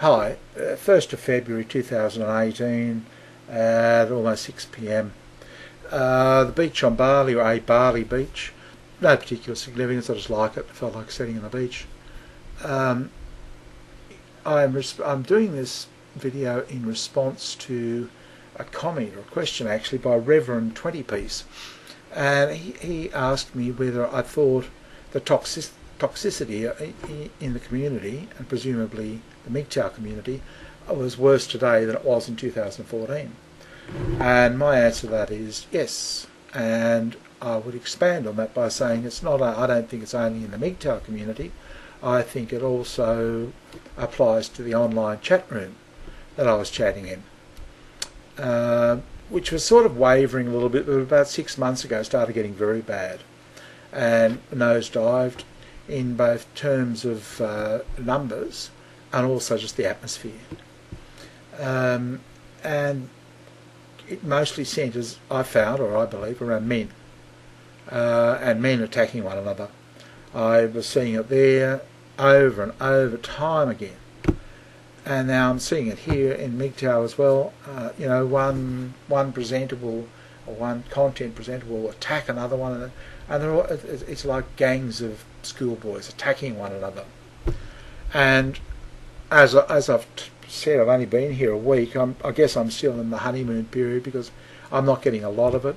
Hi, 1st of February 2018 at almost 6 p.m. The beach on Bali, or a Bali beach, no particular significance, I just like it. I felt like sitting on the beach. I'm doing this video in response to a comment or a question actually by Reverend 20 Piece, and he asked me whether I thought the toxicity in the community, and presumably the mgtow community, was worse today than it was in 2014. And my answer to that is yes, and I would expand on that by saying it's not. I don't think it's only in the mgtow community. I think it also applies to the online chat room that I was chatting in, which was sort of wavering a little bit, but about 6 months ago started getting very bad and nosedived in both terms of numbers and also just the atmosphere. And it mostly centres, I found, or I believe, around men, and men attacking one another. I was seeing it there over and over, time again. And now I'm seeing it here in mgtow as well. One presentable or one content presentable will attack another one, and they're all, it's like gangs of schoolboys attacking one another. And as I've said, I've only been here a week. I guess I'm still in the honeymoon period because I'm not getting a lot of it.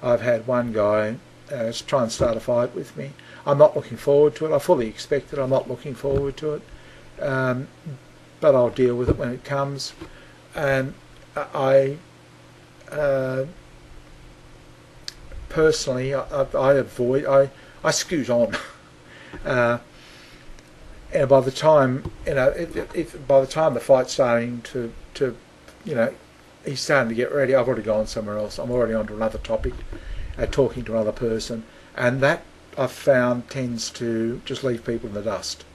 I've had one guy try and start a fight with me. I'm not looking forward to it. I fully expect it. I'm not looking forward to it. But I'll deal with it when it comes. And I personally, I scoot on. And by the time, by the time the fight's starting to he's starting to get ready, I've already gone somewhere else. I'm already on to another topic, talking to another person, and that I've found tends to just leave people in the dust.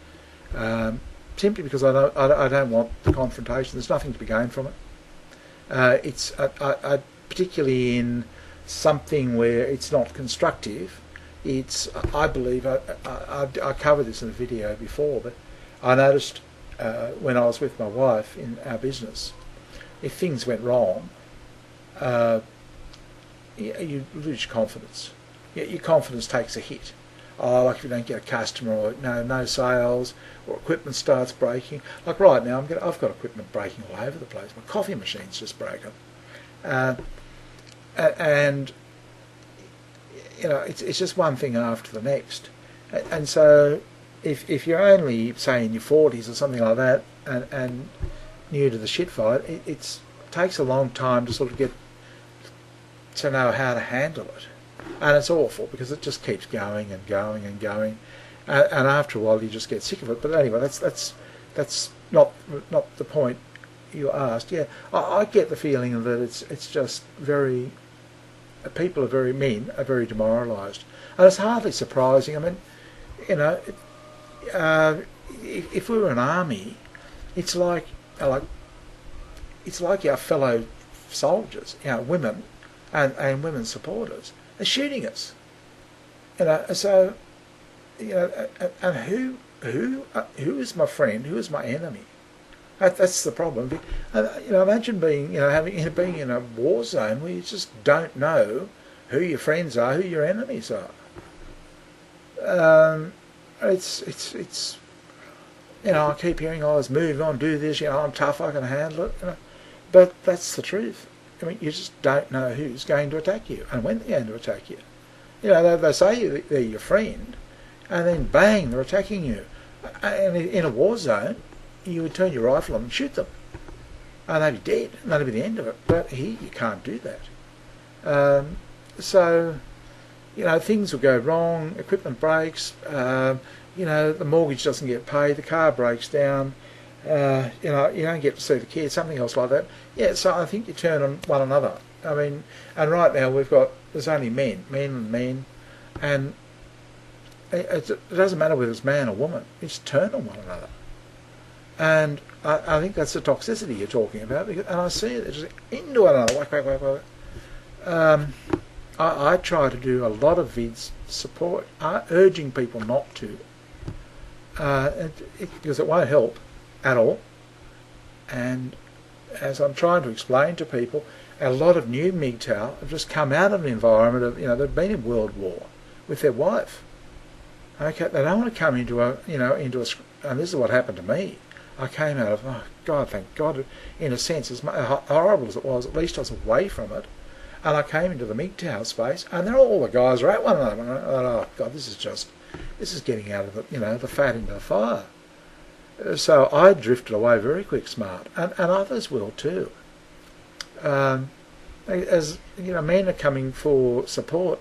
Simply because I don't want the confrontation. There's nothing to be gained from it. It's particularly in something where it's not constructive. It's, I believe, I covered this in a video before, but I noticed when I was with my wife in our business, if things went wrong, you lose confidence. Your confidence takes a hit. Like if you don't get a customer, or no sales, or equipment starts breaking. Like right now, I've got equipment breaking all over the place. My coffee machine's just broken, and it's just one thing after the next. And so, if you're only say in your 40s or something like that, and new to the shit fight, it takes a long time to sort of get to know how to handle it. And it's awful because it just keeps going and going and going, and after a while you just get sick of it. But anyway, that's not the point you asked. Yeah, I get the feeling that it's just very, men are very demoralised, and it's hardly surprising. I mean, if we were an army, it's like our fellow soldiers, women and women's supporters. They're shooting us, so, and who is my friend? Who is my enemy? That's the problem. Imagine being in a war zone where you just don't know who your friends are, who your enemies are. It's I keep hearing, let's move on, do this. I'm tough, I can handle it. But that's the truth. I mean, you just don't know who's going to attack you and when they're going to attack you. They say they're your friend, and then bang, they're attacking you. And in a war zone, you would turn your rifle on and shoot them, and they'd be dead, and that'd be the end of it. But here, you can't do that. So, things will go wrong. Equipment breaks. The mortgage doesn't get paid. The car breaks down. You don't get to see the kids, something else like that. Yeah, so I think you turn on one another. I mean, and right now there's only men, and it doesn't matter whether it's man or woman. You just turn on one another, and I think that's the toxicity you're talking about. And I see it just into one another. Whack. I try to do a lot of vids support, urging people not to, because it won't help at all. And as I'm trying to explain to people, a lot of new mgtow have just come out of an environment of, they've been in World War with their wife. Okay, they don't want to come into a, and this is what happened to me. I came out of, oh God, thank God, in a sense, as horrible as it was, at least I was away from it. And I came into the mgtow space, and all the guys are at one another. And I thought, oh God, this is getting out of the fat into the fire. So I drifted away very quick, smart, and others will too. As men are coming for support.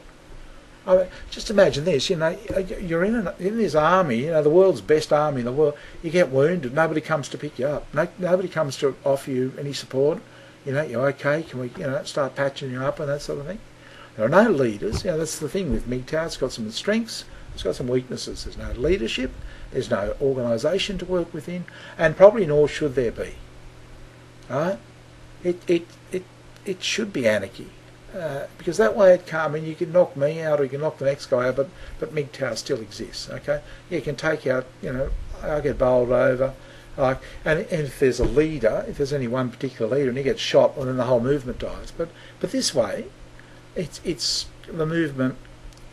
I mean, just imagine this, you're in this army, the world's best army in the world. You get wounded, nobody comes to pick you up. Nobody comes to offer you any support. You're okay, can we, start patching you up and that sort of thing. There are no leaders. That's the thing with mgtow. It's got some strengths, it's got some weaknesses. There's no leadership, there's no organisation to work within, and probably nor should there be. Right? It should be anarchy. Because that way it can't. I mean, you can knock me out or you can knock the next guy out, but mgtow still exists. Okay, you can take out. I get bowled over, and if there's a leader, if there's only one particular leader and he gets shot, well then the whole movement dies. But this way, it's the movement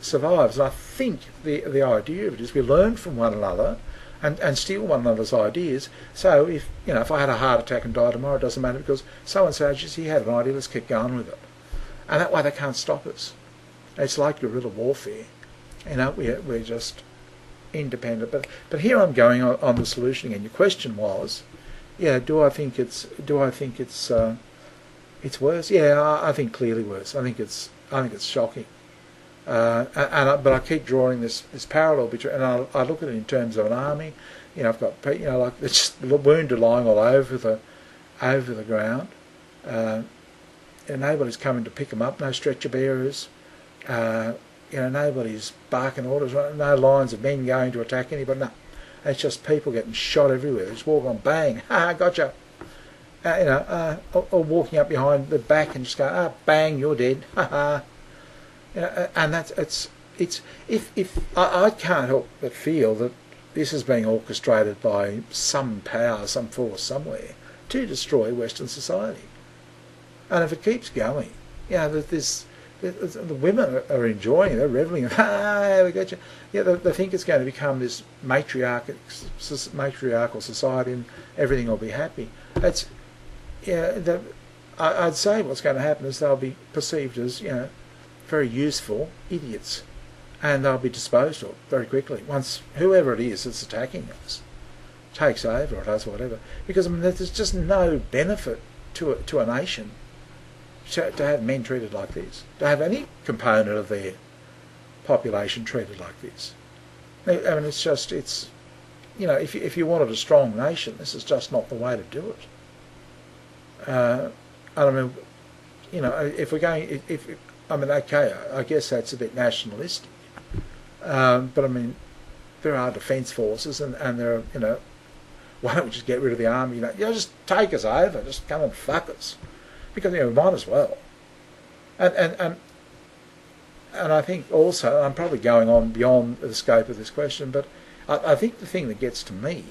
survives. And I think the idea of it is we learn from one another and steal one another's ideas. So if I had a heart attack and die tomorrow, it doesn't matter because someone says he had an idea. Let's keep going with it. And that way they can't stop us. It's like guerrilla warfare. We're just independent. But here I'm going on the solution again. Your question was, do I think it's worse? Yeah, I think clearly worse. I think it's shocking. But I keep drawing this parallel between, and I look at it in terms of an army. I've got like it's just wounded lying all over the ground. Nobody's coming to pick them up, no stretcher bearers, nobody's barking orders, no lines of men going to attack anybody, no. It's just people getting shot everywhere. Just walking on, bang, gotcha. Or walking up behind the back and just going, bang, you're dead, and that's, if I can't help but feel that this is being orchestrated by some power, some force somewhere to destroy Western society. And if it keeps going, the women are enjoying it, they're reveling. We got you. They think it's going to become this matriarchal society and everything will be happy. I'd say what's going to happen is they'll be perceived as very useful idiots, and they'll be disposed of very quickly once whoever it is that's attacking us takes over or does whatever. Because there's just no benefit to a nation to have men treated like this, to have any component of their population treated like this. I mean, if you wanted a strong nation, this is just not the way to do it. I mean, if we're going, okay, I guess that's a bit nationalistic, but I mean, there are defence forces, and there are, why don't we just get rid of the army? Just take us over, just come and fuck us. Because we might as well, and I think also I'm probably going on beyond the scope of this question, but I think the thing that gets to me,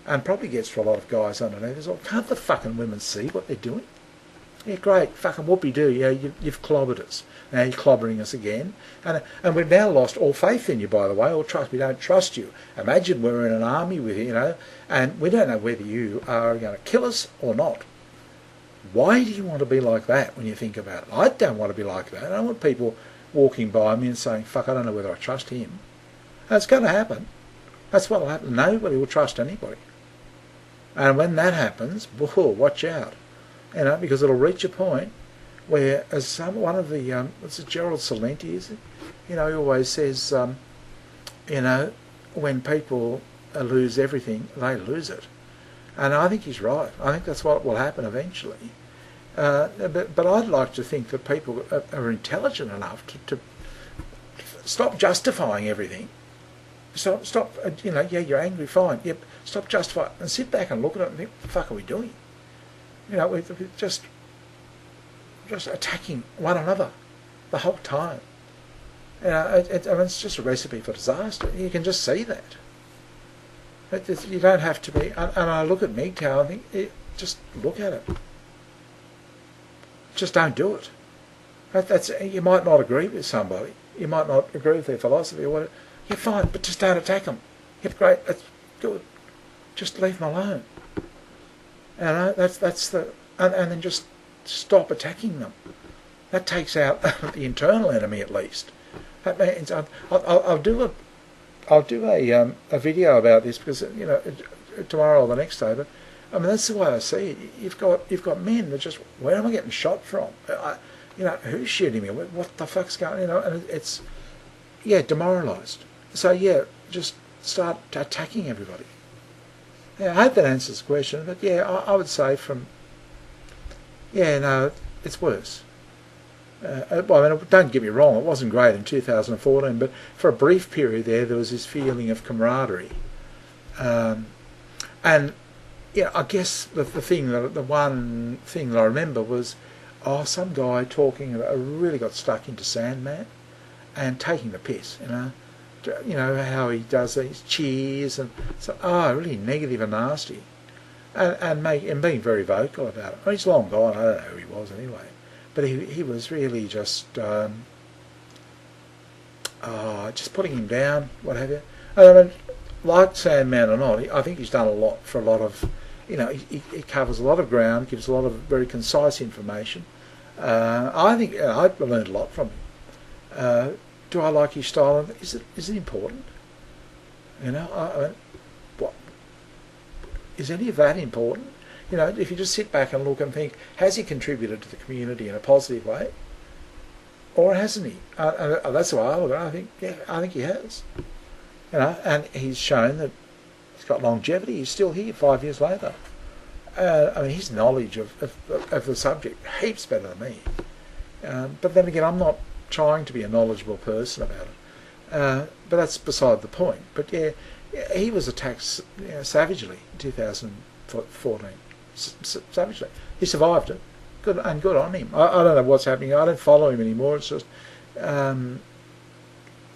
and probably gets to a lot of guys underneath, is, can't the fucking women see what they're doing? Yeah, great, fucking whoopee-doo, you've clobbered us. Now you're clobbering us again, and we've now lost all faith in you, by the way, or trust. We don't trust you. Imagine we're in an army with you, and we don't know whether you are going to kill us or not. Why do you want to be like that when you think about it? I don't want to be like that. I don't want people walking by me and saying, fuck, I don't know whether I trust him. And it's going to happen. That's what will happen. Nobody will trust anybody. And when that happens, whoa, watch out. Because it'll reach a point where, as one of the, what's it, Gerald Salenti, is it? He always says, when people lose everything, they lose it. And I think he's right. I think that's what will happen eventually. But I'd like to think that people are intelligent enough to stop justifying everything. Stop. You're angry, fine. Yep. Stop justifying and sit back and look at it and think, what the fuck are we doing? We're just attacking one another the whole time. It's just a recipe for disaster. You can just see that. You don't have to be. And I look at mgtow and think, just look at it. Just don't do it. That's you might not agree with somebody. You might not agree with their philosophy or whatever. Yeah, fine, but just don't attack them. Yep, great. That's good. Just leave them alone. That's the and then just stop attacking them. That takes out the internal enemy at least. That means I'll do a video about this because tomorrow or the next day. But I mean that's the way I see it. You've got men that just, where am I getting shot from? Who's shooting me? What the fuck's going? And it's demoralised. So just start attacking everybody. Yeah, I hope that answers the question. But I would say it's worse. Don't get me wrong, it wasn't great in 2014, but for a brief period there was this feeling of camaraderie. And I guess the one thing that I remember was, some guy talking about, really got stuck into Sandman and taking the piss, how he does these cheers and so, really negative and nasty, and being very vocal about it. He's long gone, I don't know who he was anyway. But he was really just putting him down, what have you. I mean, like Sandman or not, I think he's done a lot for a lot of, he covers a lot of ground, gives a lot of very concise information. I think I've learned a lot from him. Do I like his style? Is it important? What is any of that important? If you just sit back and look and think, has he contributed to the community in a positive way, or hasn't he? That's the way I look at it. I think he has. And he's shown that he's got longevity. He's still here 5 years later. His knowledge of the subject heaps better than me. But then again, I'm not trying to be a knowledgeable person about it. But that's beside the point. But he was attacked savagely in 2014. Savagely. He survived it. Good on him. I don't know what's happening. I don't follow him anymore. It's just I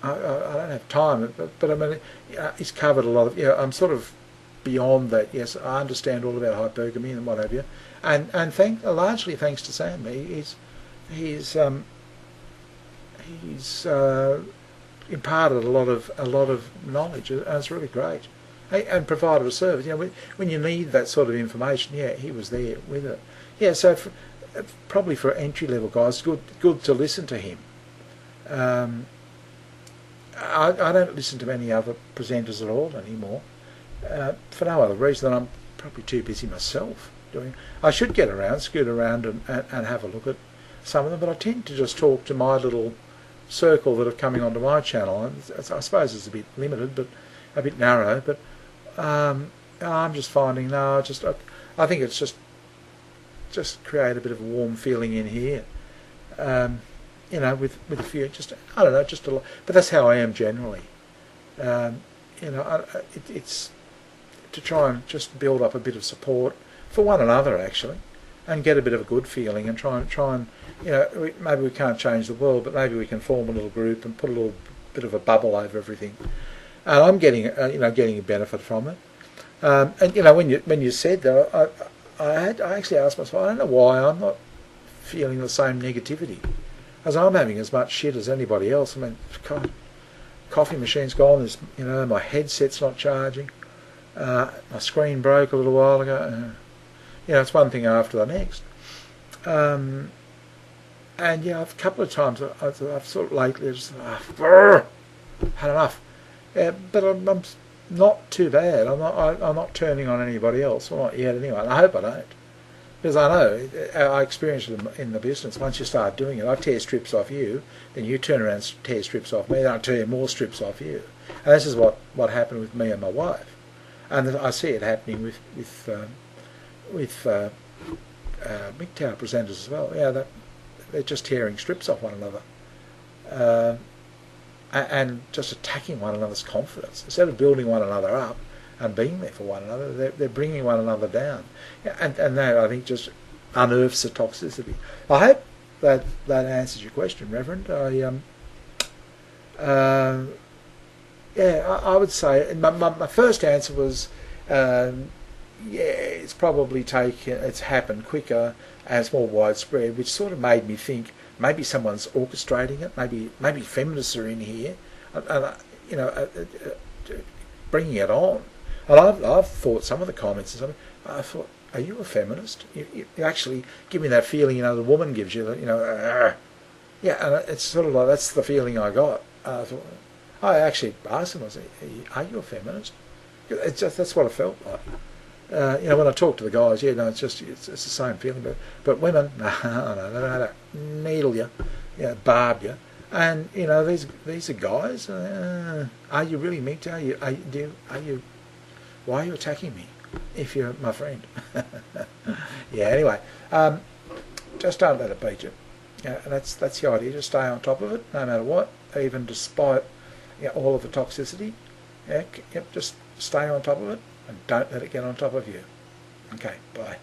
don't have time. But I mean, he's covered a lot of. I'm sort of beyond that. Yes, I understand all about hypergamy and what have you. And largely thanks to Sam. He's imparted a lot of knowledge, and it's really great. And provided a service. When you need that sort of information, he was there with it. So probably for entry-level guys, good to listen to him. I don't listen to many other presenters at all anymore, for no other reason than I'm probably too busy myself doing. I should scoot around and have a look at some of them, but I tend to just talk to my little circle that are coming onto my channel. And I suppose it's a bit limited, but a bit narrow, but I'm just finding I think it's just create a bit of a warm feeling in here, with a few, just I don't know, just a lot. But that's how I am generally. It's to try and just build up a bit of support for one another actually, and get a bit of a good feeling, and try and maybe we can't change the world, but maybe we can form a little group and put a little bit of a bubble over everything. And I'm getting a benefit from it. When you said that, I actually asked myself, I don't know why I'm not feeling the same negativity, as I'm having as much shit as anybody else. I mean, coffee machine's gone. My headset's not charging. My screen broke a little while ago. It's one thing after the next. And a couple of times I've sort of lately just had enough. But I'm not too bad. I'm not turning on anybody else. Well, not yet anyway. And I hope I don't, because I know I experienced it in the business. Once you start doing it, I tear strips off you, then you turn around and tear strips off me, then I tear more strips off you. And this is what happened with me and my wife, and I see it happening with mgtow presenters as well. They're just tearing strips off one another. And just attacking one another's confidence. Instead of building one another up and being there for one another, they're bringing one another down. And that, I think, just unearths the toxicity. I hope that answers your question, Reverend. Yeah, I would say my first answer was, yeah, it's probably it's happened quicker and it's more widespread, which sort of made me think maybe someone's orchestrating it. Maybe feminists are in here, you know, bringing it on. And I've thought some of the comments and something. I thought, are you a feminist? You actually give me that feeling, the woman gives you, yeah, and it's sort of like that's the feeling I got. I thought, I actually asked him, I said, are you a feminist? It's just, that's what I felt like. When I talk to the guys, yeah, no, it's the same feeling. But women, no, needle you, barb you, and these are guys. Are you really mgtow? Are you? Why are you attacking me? If you're my friend. Yeah. Anyway, just don't let it beat you. Yeah, and that's the idea. Just stay on top of it, no matter what, even despite all of the toxicity. Yeah, just stay on top of it and don't let it get on top of you. Okay, bye.